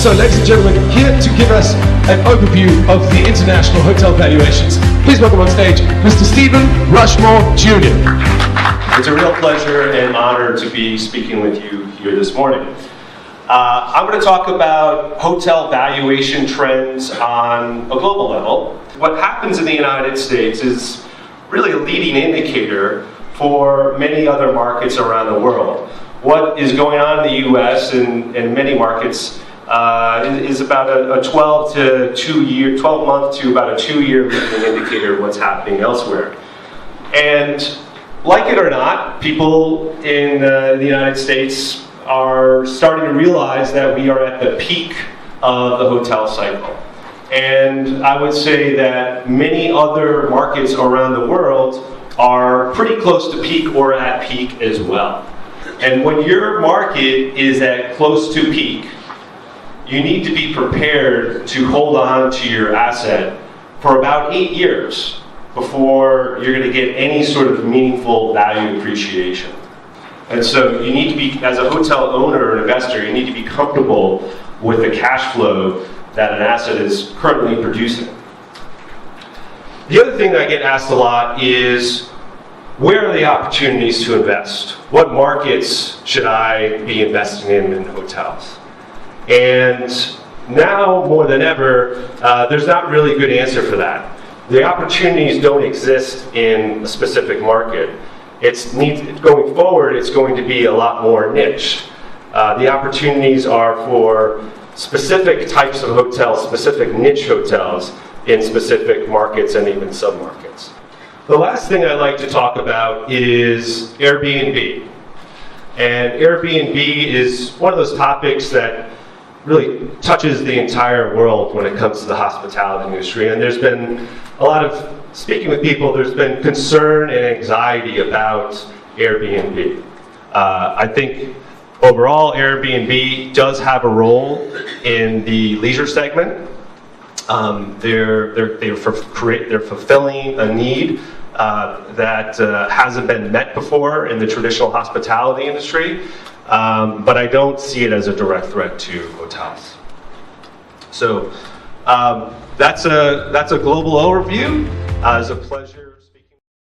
So, ladies and gentlemen, here to give us an overview of the international hotel valuations, please welcome on stage Mr. Stephen Rushmore Jr. It's a real pleasure and honor to be speaking with you here this morning. I'm going to talk about hotel valuation trends on a global level. What happens in the United States is really a leading indicator for many other markets around the world. What is going on in the U.S. and many markets is about a 12 month to about a 2-year leading indicator of what's happening elsewhere. And like it or not, people in the United States are starting to realize that we are at the peak of the hotel cycle. And I would say that many other markets around the world are pretty close to peak or at peak as well. And when your market is at close to peak, you need to be prepared to hold on to your asset for about 8 years before you're going to get any sort of meaningful value appreciation. And so you need to be, as a hotel owner or investor, you need to be comfortable with the cash flow that an asset is currently producing. The other thing that I get asked a lot is, where are the opportunities to invest? What markets should I be investing in hotels? And now more than ever, there's not really a good answer for that. The opportunities don't exist in a specific market. Going forward, it's going to be a lot more niche. The opportunities are for specific types of hotels, specific niche hotels in specific markets and even sub-markets. The last thing I'd like to talk about is Airbnb. And Airbnb is one of those topics that really touches the entire world when it comes to the hospitality industry. And there's been a lot of, speaking with people, there's been concern and anxiety about Airbnb. I think overall Airbnb does have a role in the leisure segment. They're fulfilling a need that hasn't been met before in the traditional hospitality industry, but I don't see it as a direct threat to hotels. So that's a global overview. It's a pleasure.